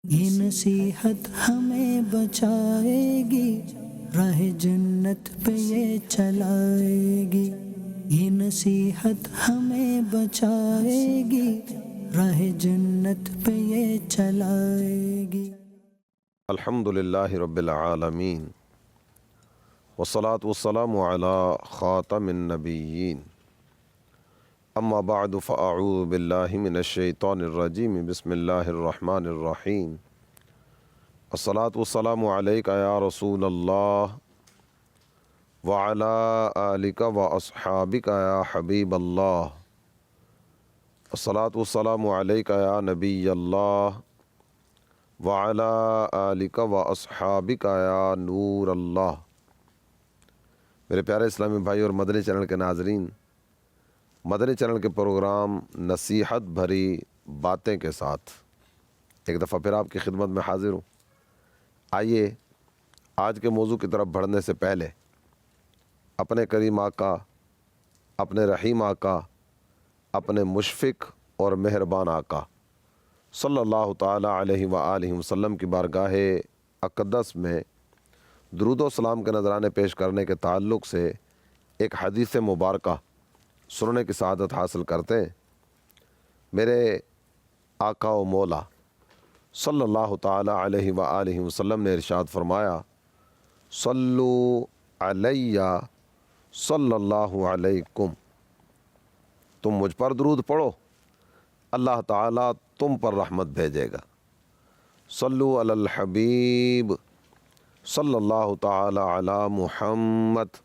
یہ نصیحت ہمیں بچائے گی، راہ جنت پہ یہ چلائے گی۔ یہ نصیحت ہمیں بچائے گی، راہ جنت پہ یہ چلائے گی۔ الحمد للہ رب العالمین والصلاة والسلام علی خاتم النبیین، اما بعد فاعوذ باللہ من الشیطان الرجیم، بسم اللہ الرحمن الرحیم۔ الصلاة والسلام علیک یا رسول اللہ وعلی آلک واصحابک یا حبیب اللہ۔ الصلاة والسلام علیک یا نبی اللہ وعلی آلک واصحابک یا نور اللہ۔ میرے پیارے اسلامی بھائی اور مدنی چینل کے ناظرین، مدنی چینل کے پروگرام نصیحت بھری باتیں کے ساتھ ایک دفعہ پھر آپ کی خدمت میں حاضر ہوں۔ آئیے آج کے موضوع کی طرف بڑھنے سے پہلے اپنے کریم آقا، اپنے رحیم آقا، اپنے مشفق اور مہربان آقا صلی اللہ تعالیٰ علیہ وآلہ وسلم کی بارگاہ اقدس میں درود و سلام کے نذرانے پیش کرنے کے تعلق سے ایک حدیث مبارکہ سننے کی سعادت حاصل کرتے ہیں۔ میرے آقا و مولا صلی اللہ تعالیٰ علیہ وآلہ وسلم نے ارشاد فرمایا، صلو علیہ صلی اللہ علیکم، تم مجھ پر درود پڑھو، اللہ تعالیٰ تم پر رحمت بھیجے گا۔ صلو علی الحبیب صلی اللہ تعالیٰ علی محمد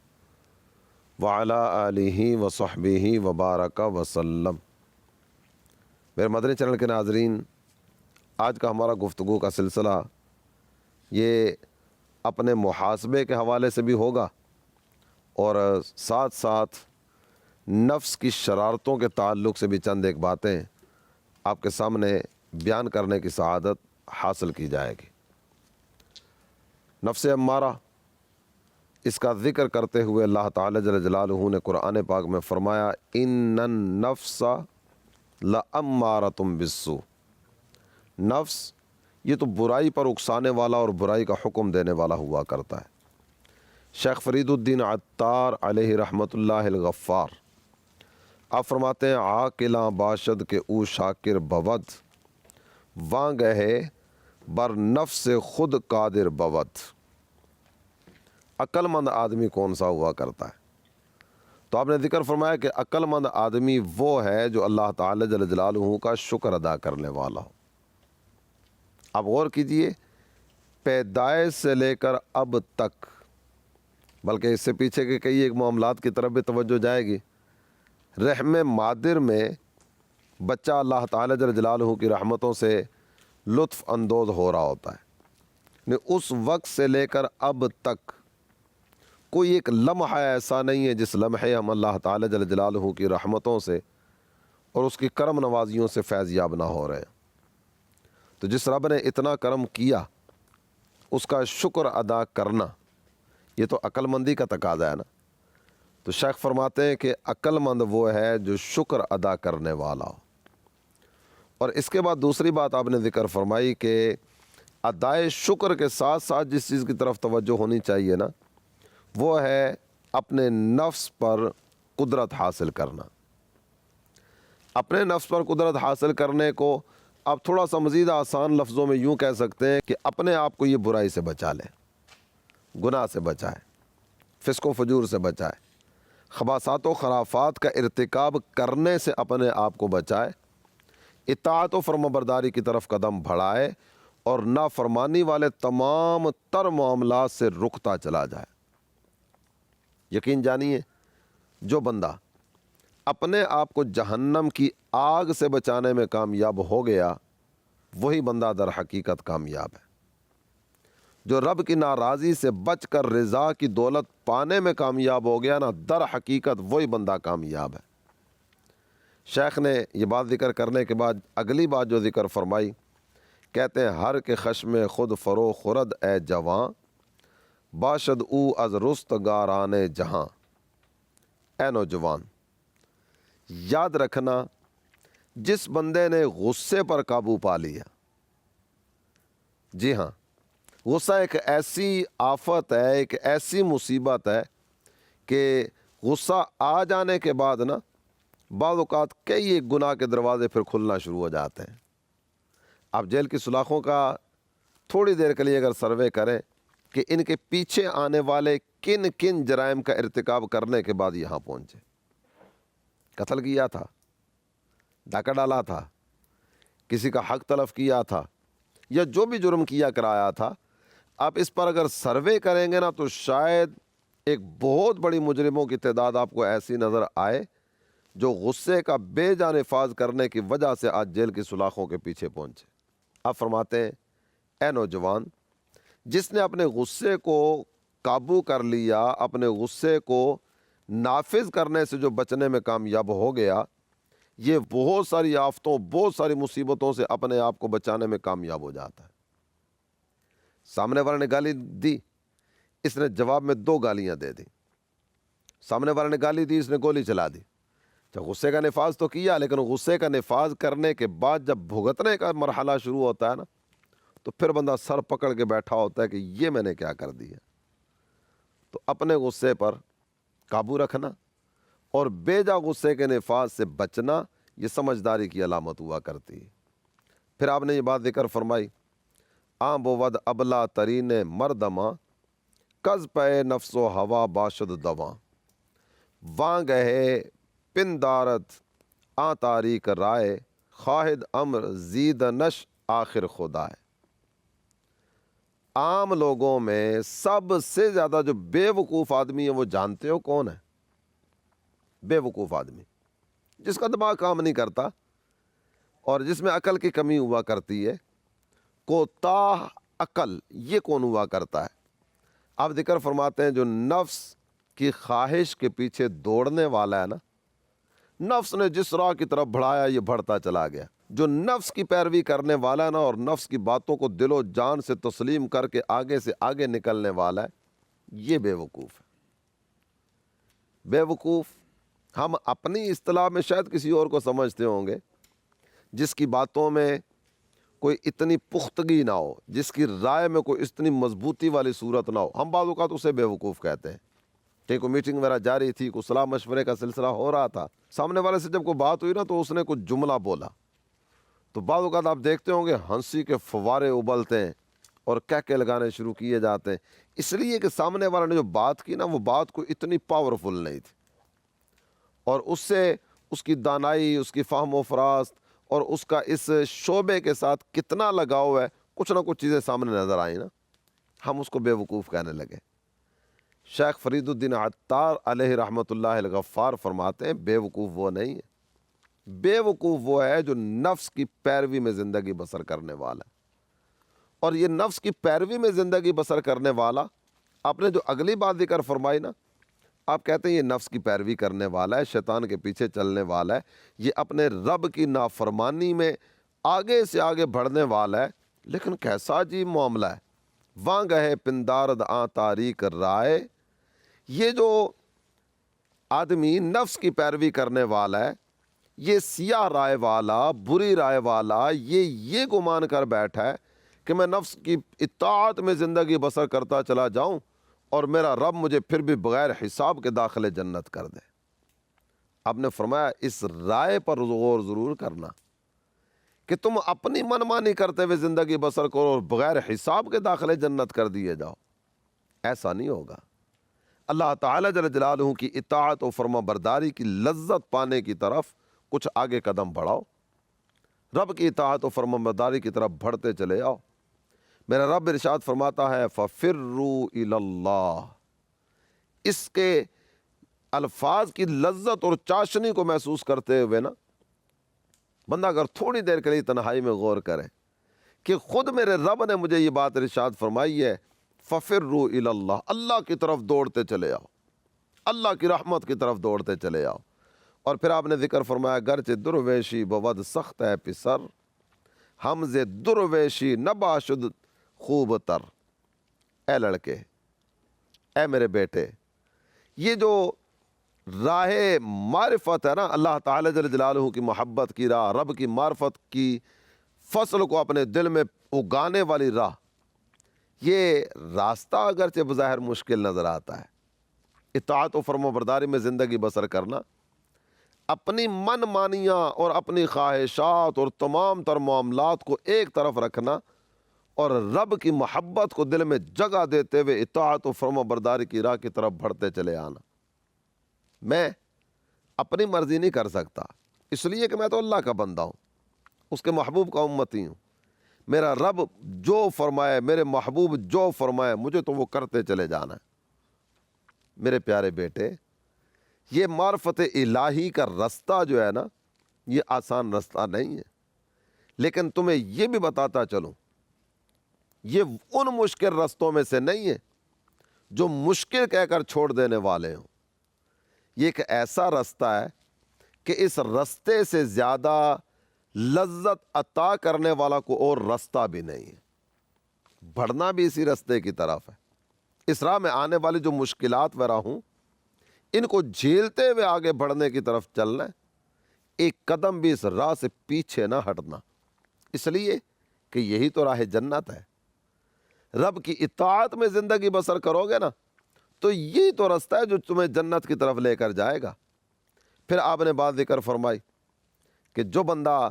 وعلی آلہ وصحبہ وبارک وسلم۔ میرے مدنی چینل کے ناظرین، آج کا ہمارا گفتگو کا سلسلہ یہ اپنے محاسبے کے حوالے سے بھی ہوگا اور ساتھ ساتھ نفس کی شرارتوں کے تعلق سے بھی چند ایک باتیں آپ کے سامنے بیان کرنے کی سعادت حاصل کی جائے گی۔ نفس امارہ، اس کا ذکر کرتے ہوئے اللہ تعالی جل جلالہ نے قرآن پاک میں فرمایا، ان النفس لامارۃ بالسوء، نفس یہ تو برائی پر اکسانے والا اور برائی کا حکم دینے والا ہوا کرتا ہے۔ شیخ فرید الدین عطار علیہ رحمۃ اللہ الغفار آپ فرماتے ہیں، عاقلاں باشد کے او شاکر بود، واں گہے بر نفس خود قادر بود۔ عقل مند آدمی کون سا ہوا کرتا ہے؟ تو آپ نے ذکر فرمایا کہ عقل مند آدمی وہ ہے جو اللہ تعالی جل جلالہ کا شکر ادا کرنے والا ہو۔ آپ غور کیجئے، پیدائش سے لے کر اب تک، بلکہ اس سے پیچھے کے کئی ایک معاملات کی طرف بھی توجہ جائے گی۔ رحم مادر میں بچہ اللہ تعالی جل جلالہ کی رحمتوں سے لطف اندوز ہو رہا ہوتا ہے، اس وقت سے لے کر اب تک کوئی ایک لمحہ ایسا نہیں ہے جس لمحے ہم اللہ تعالی جل جلالہ کی رحمتوں سے اور اس کی کرم نوازیوں سے فیض یاب نہ ہو رہے ہیں۔ تو جس رب نے اتنا کرم کیا، اس کا شکر ادا کرنا یہ تو عقل مندی کا تقاضا ہے نا۔ تو شیخ فرماتے ہیں کہ عقل مند وہ ہے جو شکر ادا کرنے والا ہو۔ اور اس کے بعد دوسری بات آپ نے ذکر فرمائی کہ ادائے شکر کے ساتھ ساتھ جس چیز کی طرف توجہ ہونی چاہیے نا، وہ ہے اپنے نفس پر قدرت حاصل کرنا۔ اپنے نفس پر قدرت حاصل کرنے کو آپ تھوڑا سا مزید آسان لفظوں میں یوں کہہ سکتے ہیں کہ اپنے آپ کو یہ برائی سے بچا لے، گناہ سے بچائے، فسق و فجور سے بچائے، خباثات و خرافات کا ارتکاب کرنے سے اپنے آپ کو بچائے، اطاعت و فرمانبرداری کی طرف قدم بڑھائے اور نافرمانی والے تمام تر معاملات سے رکتا چلا جائے۔ یقین جانیے، جو بندہ اپنے آپ کو جہنم کی آگ سے بچانے میں کامیاب ہو گیا، وہی بندہ در حقیقت کامیاب ہے۔ جو رب کی ناراضی سے بچ کر رضا کی دولت پانے میں کامیاب ہو گیا نا، در حقیقت وہی بندہ کامیاب ہے۔ شیخ نے یہ بات ذکر کرنے کے بعد اگلی بات جو ذکر فرمائی، کہتے ہیں، ہر کے خشم خود فرو خورد اے جواں، باشد او از رستگاران جہاں۔ اے نوجوان، یاد رکھنا، جس بندے نے غصے پر قابو پا لیا، جی ہاں، غصہ ایک ایسی آفت ہے، ایک ایسی مصیبت ہے کہ غصہ آ جانے کے بعد نا بعض اوقات کئی ایک گناہ کے دروازے پھر کھلنا شروع ہو جاتے ہیں۔ آپ جیل کی سلاخوں کا تھوڑی دیر کے لیے اگر سروے کریں کہ ان کے پیچھے آنے والے کن کن جرائم کا ارتکاب کرنے کے بعد یہاں پہنچے، قتل کیا تھا، ڈاکہ ڈالا تھا، کسی کا حق تلف کیا تھا، یا جو بھی جرم کیا کرایا تھا، آپ اس پر اگر سروے کریں گے نا تو شاید ایک بہت بڑی مجرموں کی تعداد آپ کو ایسی نظر آئے جو غصے کا بے جان نفاذ کرنے کی وجہ سے آج جیل کی سلاخوں کے پیچھے پہنچے۔ آپ فرماتے ہیں اے نوجوان، جس نے اپنے غصے کو قابو کر لیا، اپنے غصے کو نافذ کرنے سے جو بچنے میں کامیاب ہو گیا، یہ بہت ساری آفتوں، بہت ساری مصیبتوں سے اپنے آپ کو بچانے میں کامیاب ہو جاتا ہے۔ سامنے والے نے گالی دی، اس نے جواب میں 2 گالیاں دے دی۔ سامنے والے نے گالی دی، اس نے گولی چلا دی۔ جب غصے کا نفاذ تو کیا، لیکن غصے کا نفاذ کرنے کے بعد جب بھگتنے کا مرحلہ شروع ہوتا ہے نا تو پھر بندہ سر پکڑ کے بیٹھا ہوتا ہے کہ یہ میں نے کیا کر دیا۔ تو اپنے غصے پر قابو رکھنا اور بے جا غصے کے نفاذ سے بچنا، یہ سمجھداری کی علامت ہوا کرتی ہے۔ پھر آپ نے یہ بات ذکر فرمائی، آم بود ابلا ترین مردما کز پے نفس و ہوا باشد دواں، واں گہے پندارت آ تاریک رائے، خواہد امر زید نش آخر خدا ہے۔ عام لوگوں میں سب سے زیادہ جو بے وقوف آدمی ہے وہ جانتے ہو کون ہے؟ بے وقوف آدمی، جس کا دماغ کام نہیں کرتا اور جس میں عقل کی کمی ہوا کرتی ہے، کوتاہ عقل، یہ کون ہوا کرتا ہے؟ آپ ذکر فرماتے ہیں جو نفس کی خواہش کے پیچھے دوڑنے والا ہے نا، نفس نے جس راہ کی طرف بڑھایا یہ بڑھتا چلا گیا۔ جو نفس کی پیروی کرنے والا ہے نا اور نفس کی باتوں کو دل و جان سے تسلیم کر کے آگے سے آگے نکلنے والا ہے، یہ بے وقوف ہے۔ بے وقوف ہم اپنی اصطلاح میں شاید کسی اور کو سمجھتے ہوں گے، جس کی باتوں میں کوئی اتنی پختگی نہ ہو، جس کی رائے میں کوئی اتنی مضبوطی والی صورت نہ ہو، ہم بعض اوقات اسے بے وقوف کہتے ہیں۔ کہ کوئی میٹنگ وغیرہ جاری تھی، کوئی صلاح مشورے کا سلسلہ ہو رہا تھا، سامنے والے سے جب کوئی بات ہوئی نا تو اس نے کچھ جملہ بولا تو بعض اوقات آپ دیکھتے ہوں گے ہنسی کے فوارے ابلتے ہیں اور کہکے لگانے شروع کیے جاتے ہیں، اس لیے کہ سامنے والے نے جو بات کی نا وہ بات کو اتنی پاورفل نہیں تھی، اور اس سے اس کی دانائی، اس کی فہم و فراست اور اس کا اس شعبے کے ساتھ کتنا لگاؤ ہے، کچھ نہ کچھ چیزیں سامنے نظر آئیں نا، ہم اس کو بے وقوف کہنے لگے۔ شیخ فرید الدین عطار علیہ رحمۃ اللہ الغفار فرماتے ہیں بے وقوف وہ نہیں ہے، بے وقوف وہ ہے جو نفس کی پیروی میں زندگی بسر کرنے والا ہے۔ اور یہ نفس کی پیروی میں زندگی بسر کرنے والا، آپ نے جو اگلی بات ذکر فرمائی نا، آپ کہتے ہیں یہ نفس کی پیروی کرنے والا ہے، شیطان کے پیچھے چلنے والا ہے، یہ اپنے رب کی نافرمانی میں آگے سے آگے بڑھنے والا ہے، لیکن کیسا عجیب معاملہ ہے۔ واں گہے پندارد آ تاریک رائے، یہ جو آدمی نفس کی پیروی کرنے والا ہے، یہ سیاہ رائے والا، بری رائے والا، یہ گمان کر بیٹھا ہے کہ میں نفس کی اطاعت میں زندگی بسر کرتا چلا جاؤں اور میرا رب مجھے پھر بھی بغیر حساب کے داخل جنت کر دے۔ آپ نے فرمایا اس رائے پر غور ضرور کرنا کہ تم اپنی منمانی کرتے ہوئے زندگی بسر کرو اور بغیر حساب کے داخل جنت کر دیے جاؤ، ایسا نہیں ہوگا۔ اللہ تعالیٰ جل جلالہ کی اطاعت و فرما برداری کی لذت پانے کی طرف کچھ آگے قدم بڑھاؤ، رب کی اطاعت و فرما برداری کی طرف بڑھتے چلے آؤ۔ میرا رب ارشاد فرماتا ہے فَفِرُّوا إِلَى اللَّهِ، اس کے الفاظ کی لذت اور چاشنی کو محسوس کرتے ہوئے نا بندہ اگر تھوڑی دیر کے لیے تنہائی میں غور کرے کہ خود میرے رب نے مجھے یہ بات ارشاد فرمائی ہے فَفِرُّوا إِلَى اللَّهِ، اللہ کی طرف دوڑتے چلے آؤ، اللہ کی رحمت کی طرف دوڑتے چلے آؤ۔ اور پھر آپ نے ذکر فرمایا گرچہ درویشی بود سخت ہے پسر، ہم ز درویشی نباشد خوب تر۔ اے لڑکے، اے میرے بیٹے، یہ جو راہ معرفت ہے نا، اللہ تعالیٰ جل جلالہ کی محبت کی راہ، رب کی معرفت کی فصل کو اپنے دل میں اگانے والی راہ، یہ راستہ اگرچہ بظاہر مشکل نظر آتا ہے، اطاعت و فرما برداری میں زندگی بسر کرنا، اپنی من مانیاں اور اپنی خواہشات اور تمام تر معاملات کو ایک طرف رکھنا اور رب کی محبت کو دل میں جگہ دیتے ہوئے اطاعت و فرما برداری کی راہ کی طرف بڑھتے چلے آنا۔ میں اپنی مرضی نہیں کر سکتا، اس لیے کہ میں تو اللہ کا بندہ ہوں، اس کے محبوب کا امتی ہوں۔ میرا رب جو فرمائے، میرے محبوب جو فرمائے، مجھے تو وہ کرتے چلے جانا ہے۔ میرے پیارے بیٹے، یہ معرفت الہی کا رستہ جو ہے نا، یہ آسان رستہ نہیں ہے، لیکن تمہیں یہ بھی بتاتا چلوں، یہ ان مشکل رستوں میں سے نہیں ہے جو مشکل کہہ کر چھوڑ دینے والے ہوں۔ یہ ایک ایسا رستہ ہے کہ اس رستے سے زیادہ لذت عطا کرنے والا کو اور رستہ بھی نہیں ہے۔ بڑھنا بھی اسی رستے کی طرف ہے۔ اس راہ میں آنے والی جو مشکلات وغیرہ ہوں، ان کو جھیلتے ہوئے آگے بڑھنے کی طرف چلنا ہے، ایک قدم بھی اس راہ سے پیچھے نہ ہٹنا، اس لیے کہ یہی تو راہ جنت ہے۔ رب کی اطاعت میں زندگی بسر کرو گے نا، تو یہی تو رستہ ہے جو تمہیں جنت کی طرف لے کر جائے گا۔ پھر آپ نے بات ذکر فرمائی کہ جو بندہ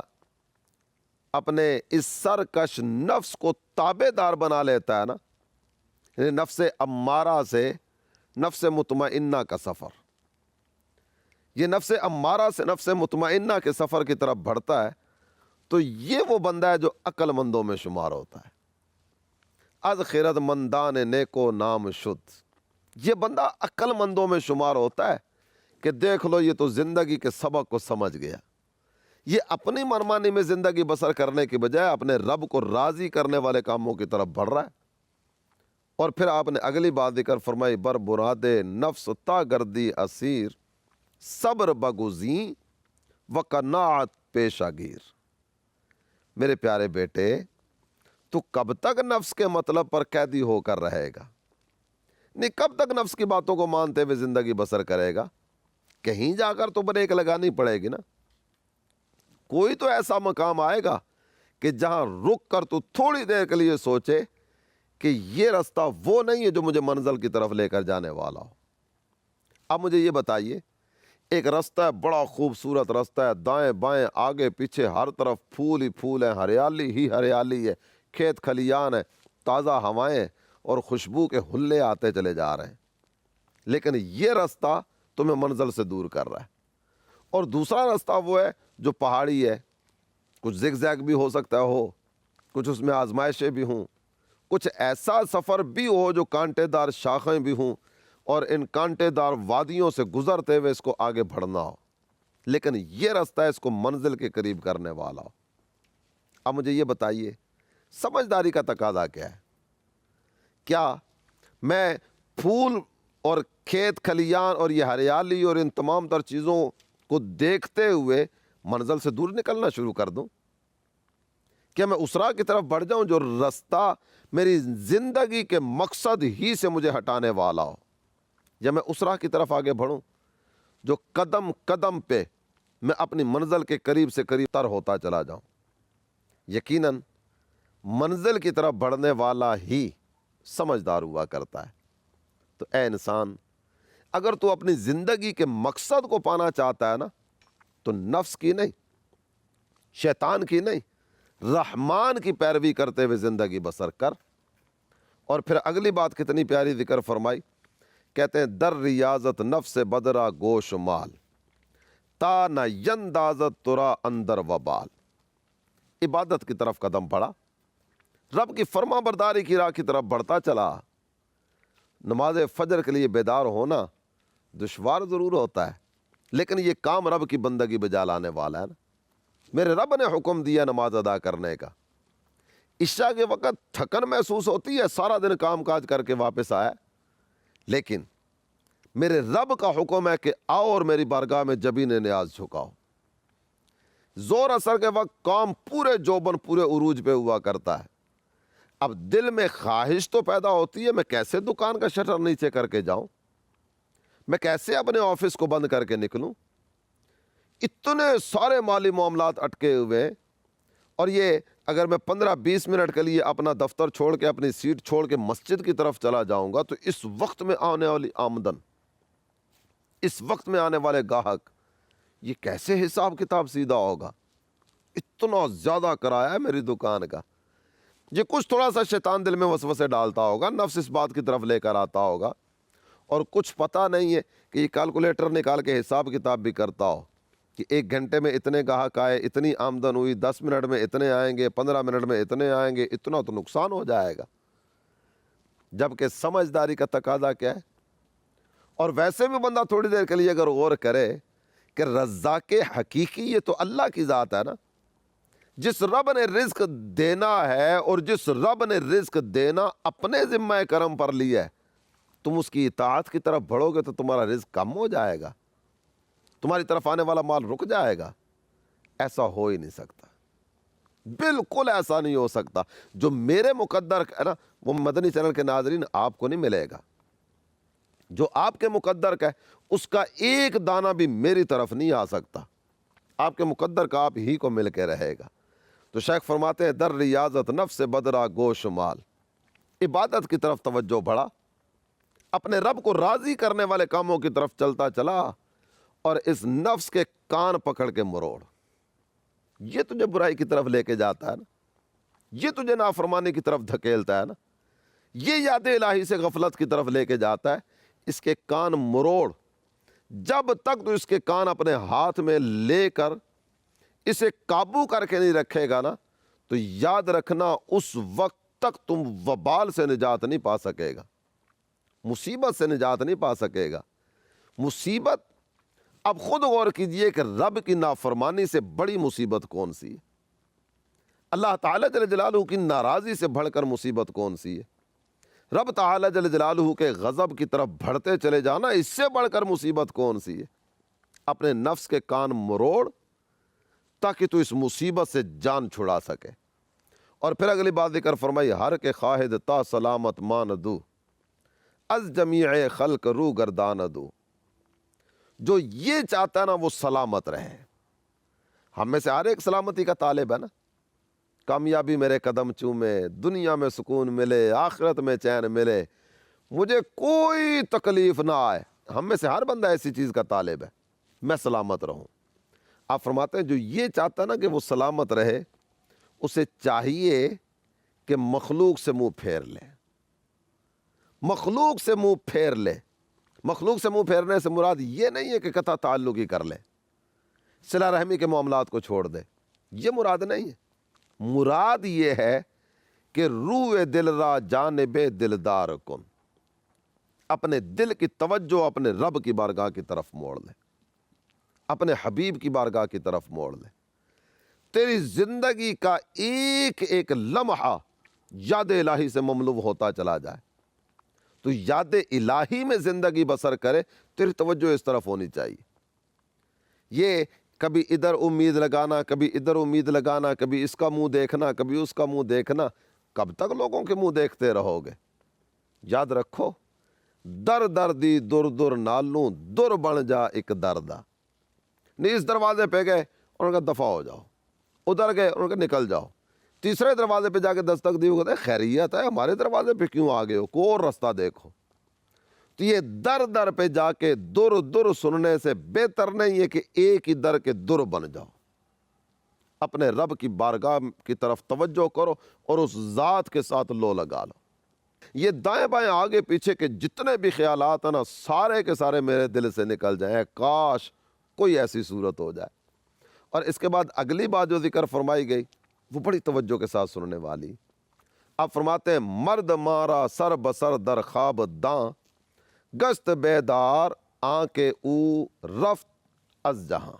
اپنے اس سرکش نفس کو تابع دار بنا لیتا ہے نا، یعنی نفس امارہ سے نفس مطمئنہ کا سفر، یہ نفس امارہ سے نفس مطمئنہ کے سفر کی طرف بڑھتا ہے، تو یہ وہ بندہ ہے جو عقل مندوں میں شمار ہوتا ہے۔ از خرد مندان نیکو نام شد، یہ بندہ عقل مندوں میں شمار ہوتا ہے کہ دیکھ لو یہ تو زندگی کے سبق کو سمجھ گیا، یہ اپنی منمانی میں زندگی بسر کرنے کی بجائے اپنے رب کو راضی کرنے والے کاموں کی طرف بڑھ رہا ہے۔ اور پھر آپ نے اگلی بات ذکر فرمائی، بر براد نفس تا گردی اسیر، صبر بگزیں و قناعت پیشہ گیر۔ میرے پیارے بیٹے، تو کب تک نفس کے مطلب پر قیدی ہو کر رہے گا؟ نہیں، کب تک نفس کی باتوں کو مانتے ہوئے زندگی بسر کرے گا؟ کہیں جا کر تو بریک لگانی پڑے گی نا۔ کوئی تو ایسا مقام آئے گا کہ جہاں رک کر تو تھوڑی دیر کے لیے سوچے کہ یہ رستہ وہ نہیں ہے جو مجھے منزل کی طرف لے کر جانے والا ہو۔ اب مجھے یہ بتائیے، ایک رستہ ہے، بڑا خوبصورت رستہ ہے، دائیں بائیں آگے پیچھے ہر طرف پھول ہی پھول ہیں، ہریالی ہی ہریالی ہے، کھیت کھلیان ہے، تازہ ہوائیں اور خوشبو کے حلے آتے چلے جا رہے ہیں، لیکن یہ رستہ تمہیں منزل سے دور کر رہا ہے۔ اور دوسرا رستہ وہ ہے جو پہاڑی ہے، کچھ زگ زیگ بھی ہو سکتا ہو، کچھ اس میں آزمائشیں بھی ہوں، کچھ ایسا سفر بھی ہو جو کانٹے دار شاخیں بھی ہوں، اور ان کانٹے دار وادیوں سے گزرتے ہوئے اس کو آگے بڑھنا ہو، لیکن یہ رستہ اس کو منزل کے قریب کرنے والا ہو۔ اب مجھے یہ بتائیے، سمجھداری کا تقاضا کیا ہے؟ کیا میں پھول اور کھیت کھلیان اور یہ ہریالی اور ان تمام تر چیزوں کو دیکھتے ہوئے منزل سے دور نکلنا شروع کر دوں؟ کیا میں اس راہ کی طرف بڑھ جاؤں جو رستہ میری زندگی کے مقصد ہی سے مجھے ہٹانے والا ہو، یا میں اس راہ کی طرف آگے بڑھوں جو قدم قدم پہ میں اپنی منزل کے قریب سے قریب تر ہوتا چلا جاؤں؟ یقیناً منزل کی طرف بڑھنے والا ہی سمجھدار ہوا کرتا ہے۔ تو اے انسان، اگر تو اپنی زندگی کے مقصد کو پانا چاہتا ہے نا، تو نفس کی نہیں، شیطان کی نہیں، رحمان کی پیروی کرتے ہوئے زندگی بسر کر۔ اور پھر اگلی بات کتنی پیاری ذکر فرمائی، کہتے ہیں در ریاضت نفس بدرا گوش مال، تا نہ یندازت ترا اندر وبال۔ عبادت کی طرف قدم بڑھا، رب کی فرما برداری کی راہ کی طرف بڑھتا چلا۔ نماز فجر کے لیے بیدار ہونا دشوار ضرور ہوتا ہے، لیکن یہ کام رب کی بندگی بجا لانے والا ہے نا۔ میرے رب نے حکم دیا نماز ادا کرنے کا، عشاء کے وقت تھکن محسوس ہوتی ہے، سارا دن کام کاج کر کے واپس آیا، لیکن میرے رب کا حکم ہے کہ آؤ اور میری بارگاہ میں جبین نیاز جھکاؤ۔ زور اثر کے وقت کام پورے جوبن پورے عروج پہ ہوا کرتا ہے۔ اب دل میں خواہش تو پیدا ہوتی ہے، میں کیسے دکان کا شٹر نیچے کر کے جاؤں، میں کیسے اپنے آفس کو بند کر کے نکلوں، اتنے سارے مالی معاملات اٹکے ہوئے، اور یہ اگر میں 15-20 منٹ کے لیے اپنا دفتر چھوڑ کے اپنی سیٹ چھوڑ کے مسجد کی طرف چلا جاؤں گا تو اس وقت میں آنے والی آمدن، اس وقت میں آنے والے گاہک، یہ کیسے حساب کتاب سیدھا ہوگا؟ اتنا زیادہ کرایہ ہے میری دکان کا۔ یہ کچھ تھوڑا سا شیطان دل میں وسوسے ڈالتا ہوگا، نفس اس بات کی طرف لے کر آتا ہوگا، اور کچھ پتہ نہیں ہے کہ یہ کیلکولیٹر نکال کے حساب کتاب بھی کرتا ہو کہ 1 گھنٹے میں اتنے گاہک آئے، اتنی آمدن ہوئی، 10 منٹ میں اتنے آئیں گے، 15 منٹ میں اتنے آئیں گے، اتنا تو نقصان ہو جائے گا۔ جبکہ سمجھداری کا تقاضا کیا ہے؟ اور ویسے بھی بندہ تھوڑی دیر کے لیے اگر غور کرے کہ رزاق حقیقی یہ تو اللہ کی ذات ہے نا، جس رب نے رزق دینا ہے اور جس رب نے رزق دینا اپنے ذمہ کرم پر لیا ہے، تم اس کی اطاعت کی طرف بڑھو گے تو تمہارا رزق کم ہو جائے گا، تمہاری طرف آنے والا مال رک جائے گا۔ ایسا ہو ہی نہیں سکتا، بالکل ایسا نہیں ہو سکتا۔ جو میرے مقدر ہے نا، وہ مدنی چینل کے ناظرین آپ کو نہیں ملے گا۔ جو آپ کے مقدر کا ہے اس کا ایک دانہ بھی میری طرف نہیں آ سکتا، آپ کے مقدر کا آپ ہی کو مل کے رہے گا۔ تو شیخ فرماتے ہیں در ریاضت نفس بدرا گوش مال، عبادت کی طرف توجہ بڑھا، اپنے رب کو راضی کرنے والے کاموں کی طرف چلتا چلا، اور اس نفس کے کان پکڑ کے مروڑ۔ یہ تجھے برائی کی طرف لے کے جاتا ہے نا، یہ تجھے نافرمانی کی طرف دھکیلتا ہے نا، یہ یاد الہی سے غفلت کی طرف لے کے جاتا ہے، اس کے کان مروڑ۔ جب تک تو اس کے کان اپنے ہاتھ میں لے کر اسے قابو کر کے نہیں رکھے گا نا، تو یاد رکھنا اس وقت تک تم وبال سے نجات نہیں پا سکے گا، مصیبت سے نجات نہیں پا سکے گا۔ مصیبت، اب خود غور کیجئے کہ رب کی نافرمانی سے بڑی مصیبت کون سی ہے؟ اللہ تعالیٰ جل جلالہ کی ناراضی سے بڑھ کر مصیبت کون سی ہے؟ رب تعالیٰ جل جلالہ کے غضب کی طرف بڑھتے چلے جانا، اس سے بڑھ کر مصیبت کون سی ہے؟ اپنے نفس کے کان مروڑ تاکہ تو اس مصیبت سے جان چھڑا سکے۔ اور پھر اگلی بات ذکر فرمائی، ہر کے خواہد تا سلامت مان دو، از جمیع خلق رو گردان دو۔ جو یہ چاہتا ہے نا وہ سلامت رہے۔ ہم میں سے ہر ایک سلامتی کا طالب ہے نا، کامیابی میرے قدم چومے، دنیا میں سکون ملے، آخرت میں چین ملے، مجھے کوئی تکلیف نہ آئے۔ ہم میں سے ہر بندہ ایسی چیز کا طالب ہے، میں سلامت رہوں۔ آپ فرماتے ہیں جو یہ چاہتا ہے نا کہ وہ سلامت رہے، اسے چاہیے کہ مخلوق سے منہ پھیر لے، مخلوق سے منہ پھیر لے۔ مخلوق سے منہ پھیرنے سے مراد یہ نہیں ہے کہ قطع تعلق ہی کر لے، صلہ رحمی کے معاملات کو چھوڑ دے، یہ مراد نہیں ہے۔ مراد یہ ہے کہ روح دل را جانب دلدار کن، اپنے دل کی توجہ اپنے رب کی بارگاہ کی طرف موڑ لے، اپنے حبیب کی بارگاہ کی طرف موڑ لے۔ تیری زندگی کا ایک ایک لمحہ یاد الہی سے مملو ہوتا چلا جائے، تو یاد الہی میں زندگی بسر کرے، تیری توجہ اس طرف ہونی چاہیے۔ یہ کبھی ادھر امید لگانا، کبھی ادھر امید لگانا، کبھی اس کا منہ دیکھنا، کبھی اس کا منہ دیکھنا، کب تک لوگوں کے منہ دیکھتے رہو گے؟ یاد رکھو، در دردی در در نالوں در بن جا ایک دردہ۔ نہیں اس دروازے پہ گئے اور ان کا دفع ہو جاؤ، ادھر گئے اور ان کا نکل جاؤ، تیسرے دروازے پہ جا کے دستک دی، وہ کہتے ہیں خیریت ہے، ہمارے دروازے پہ کیوں آ گئے ہو، کوئی اور رستہ دیکھو۔ تو یہ در در پہ جا کے در در سننے سے بہتر نہیں ہے کہ ایک ہی در کے در بن جاؤ۔ اپنے رب کی بارگاہ کی طرف توجہ کرو اور اس ذات کے ساتھ لو لگا لو۔ یہ دائیں بائیں آگے پیچھے کے جتنے بھی خیالات ہیں نا، سارے کے سارے میرے دل سے نکل جائیں، کاش کوئی ایسی صورت ہو جائے۔ اور اس کے بعد اگلی بات جو ذکر فرمائی گئی وہ بڑی توجہ کے ساتھ سننے والی۔ آپ فرماتے ہیں مرد مارا سر بسر در خواب داں، گشت بیدار آنکھ او رفت از جہاں۔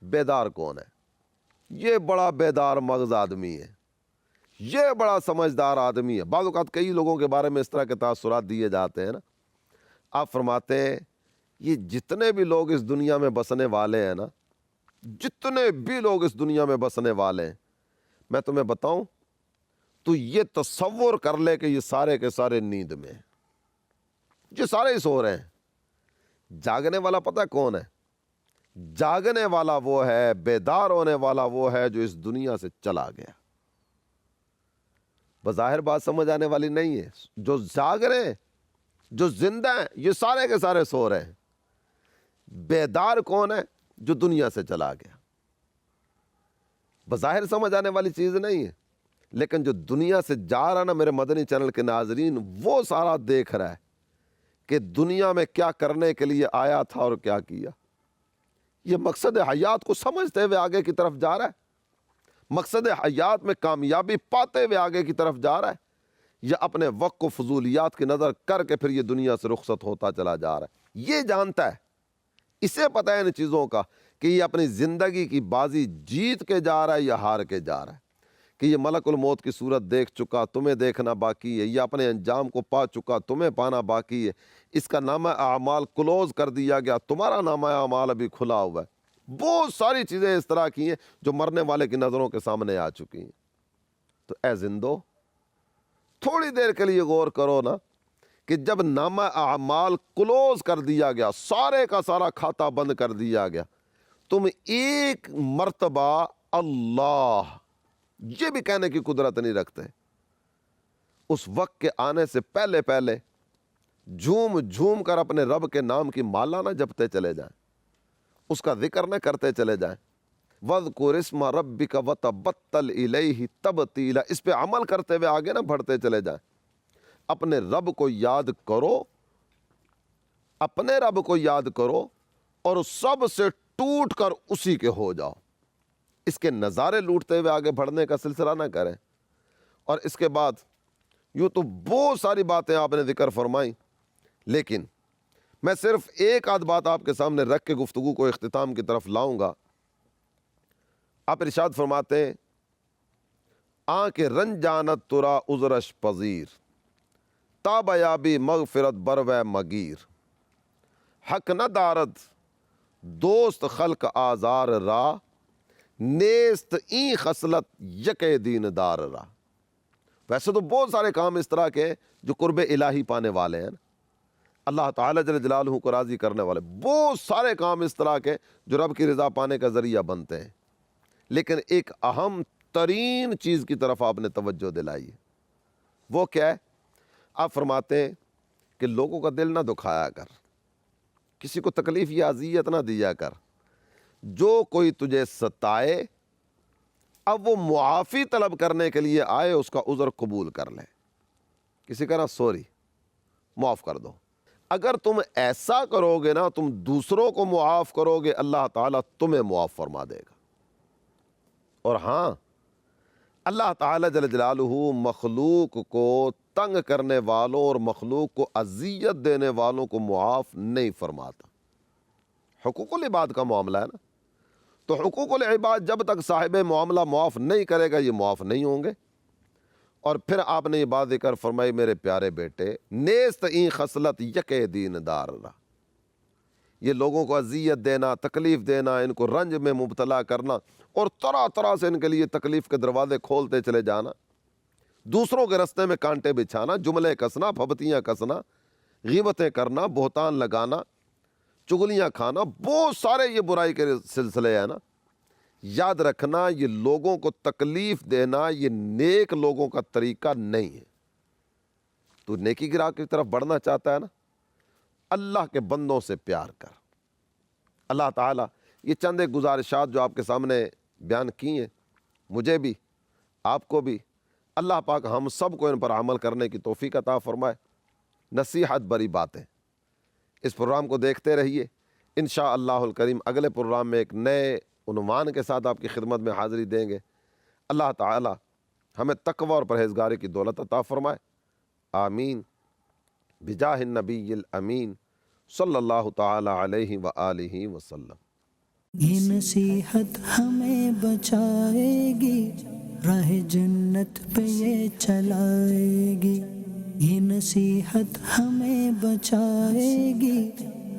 بیدار کون ہے؟ یہ بڑا بیدار مغز آدمی ہے، یہ بڑا سمجھدار آدمی ہے۔ بعض اوقات کئی لوگوں کے بارے میں اس طرح کے تاثرات دیے جاتے ہیں نا۔ آپ فرماتے ہیں یہ جتنے بھی لوگ اس دنیا میں بسنے والے ہیں نا، جتنے بھی لوگ اس دنیا میں بسنے والے ہیں، میں تمہیں بتاؤں تو یہ تصور کر لے کہ یہ سارے کے سارے نیند میں ہیں، یہ سارے ہی سو رہے ہیں۔ جاگنے والا پتہ کون ہے؟ جاگنے والا وہ ہے، بیدار ہونے والا وہ ہے جو اس دنیا سے چلا گیا۔ بظاہر بات سمجھ آنے والی نہیں ہے۔ جو جاگ رہے ہیں، جو زندہ ہیں، یہ سارے کے سارے سو رہے ہیں۔ بیدار کون ہے؟ جو دنیا سے چلا گیا۔ بظاہر سمجھ آنے والی چیز نہیں ہے، لیکن جو دنیا سے جا رہا نا، میرے مدنی چینل کے ناظرین، وہ سارا دیکھ رہا ہے کہ دنیا میں کیا کرنے کے لیے آیا تھا اور کیا کیا۔ یہ مقصد حیات کو سمجھتے ہوئے آگے کی طرف جا رہا ہے، مقصد حیات میں کامیابی پاتے ہوئے آگے کی طرف جا رہا ہے، یا اپنے وقت کو فضولیات کی نظر کر کے پھر یہ دنیا سے رخصت ہوتا چلا جا رہا ہے۔ یہ جانتا ہے، اسے پتہ ہے ان چیزوں کا کہ یہ اپنی زندگی کی بازی جیت کے جا رہا ہے یا ہار کے جا رہا ہے، کہ یہ ملک الموت کی صورت دیکھ چکا، تمہیں دیکھنا باقی ہے، یہ اپنے انجام کو پا چکا، تمہیں پانا باقی ہے، اس کا نامہ اعمال کلوز کر دیا گیا، تمہارا نامہ اعمال ابھی کھلا ہوا ہے۔ بہت ساری چیزیں اس طرح کی ہیں جو مرنے والے کی نظروں کے سامنے آ چکی ہیں۔ تو اے زندو، تھوڑی دیر کے لیے غور کرو نا کہ جب نامہ اعمال کلوز کر دیا گیا، سارے کا سارا کھاتا بند کر دیا گیا، تم ایک مرتبہ اللہ یہ بھی کہنے کی قدرت نہیں رکھتے۔ اس وقت کے آنے سے پہلے پہلے جھوم جھوم کر اپنے رب کے نام کی مالا نہ جپتے چلے جائیں، اس کا ذکر نہ کرتے چلے جائیں۔ وَاذْكُرِ اسْمَ رَبِّكَ وَتَبَتَّلْ إِلَيْهِ تَبْتِيلًا، اس پہ عمل کرتے ہوئے آگے نہ بڑھتے چلے جائیں۔ اپنے رب کو یاد کرو، اپنے رب کو یاد کرو اور سب سے ٹوٹ کر اسی کے ہو جاؤ۔ اس کے نظارے لوٹتے ہوئے آگے بڑھنے کا سلسلہ نہ کریں۔ اور اس کے بعد یوں تو بہت ساری باتیں آپ نے ذکر فرمائیں، لیکن میں صرف ایک آدھ بات آپ کے سامنے رکھ کے گفتگو کو اختتام کی طرف لاؤں گا۔ آپ ارشاد فرماتے ہیں، آنکھ رنجانت ترا عذرش پذیر، تاب یابی مغفرت بروے مگیر، حق نہ دارد دوست خلق آزار را، نیست این خصلت یک دین دار را۔ ویسے تو بہت سارے کام اس طرح کے جو قرب الہی پانے والے ہیں، اللہ تعالیٰ جل جلالہ کو راضی کرنے والے، بہت سارے کام اس طرح کے جو رب کی رضا پانے کا ذریعہ بنتے ہیں، لیکن ایک اہم ترین چیز کی طرف آپ نے توجہ دلائی ہے۔ وہ کیا ہے؟ آپ فرماتے ہیں کہ لوگوں کا دل نہ دکھایا کر، کسی کو تکلیف یا اذیت نہ دیا کر۔ جو کوئی تجھے ستائے، اب وہ معافی طلب کرنے کے لیے آئے، اس کا عذر قبول کر لے۔ کسی کا نا سوری، معاف کر دو۔ اگر تم ایسا کرو گے نا، تم دوسروں کو معاف کرو گے، اللہ تعالیٰ تمہیں معاف فرما دے گا۔ اور ہاں، اللہ تعالیٰ جل جلالہ مخلوق کو تنگ کرنے والوں اور مخلوق کو اذیت دینے والوں کو معاف نہیں فرماتا۔ حقوق العباد کا معاملہ ہے نا، تو حقوق العباد جب تک صاحب معاملہ معاف نہیں کرے گا، یہ معاف نہیں ہوں گے۔ اور پھر آپ نے یہ بات ذکر فرمائی، میرے پیارے بیٹے، نیست این خصلت یک دین دار را، یہ لوگوں کو اذیت دینا، تکلیف دینا، ان کو رنج میں مبتلا کرنا اور طرح طرح سے ان کے لیے تکلیف کے دروازے کھولتے چلے جانا، دوسروں کے رستے میں کانٹے بچھانا، جملے کسنا، پھبتیاں کسنا، غیبتیں کرنا، بہتان لگانا، چگلیاں کھانا، بہت سارے یہ برائی کے سلسلے ہیں نا۔ یاد رکھنا، یہ لوگوں کو تکلیف دینا یہ نیک لوگوں کا طریقہ نہیں ہے۔ تو نیکی کی راہ کی طرف بڑھنا چاہتا ہے نا، اللہ کے بندوں سے پیار کر۔ اللہ تعالیٰ یہ چند ایک گزارشات جو آپ کے سامنے بیان کی ہیں، مجھے بھی، آپ کو بھی، اللہ پاک ہم سب کو ان پر عمل کرنے کی توفیق عطا فرمائے۔ نصیحت بری باتیں، اس پروگرام کو دیکھتے رہیے۔ انشاءاللہ الکریم اگلے پروگرام میں ایک نئے عنوان کے ساتھ آپ کی خدمت میں حاضری دیں گے۔ اللہ تعالی ہمیں تقوی اور پرہیزگاری کی دولت عطا فرمائے، آمین، بجاہ النبی الامین صلی اللہ تعالی علیہ وآلہ وسلم۔ یہ نصیحت ہمیں بچائے گی، راہ جنت پہ یہ چلائے گی۔ یہ نصیحت ہمیں بچائے گی،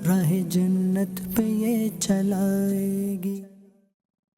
راہ جنت پہ یہ چلائے گی۔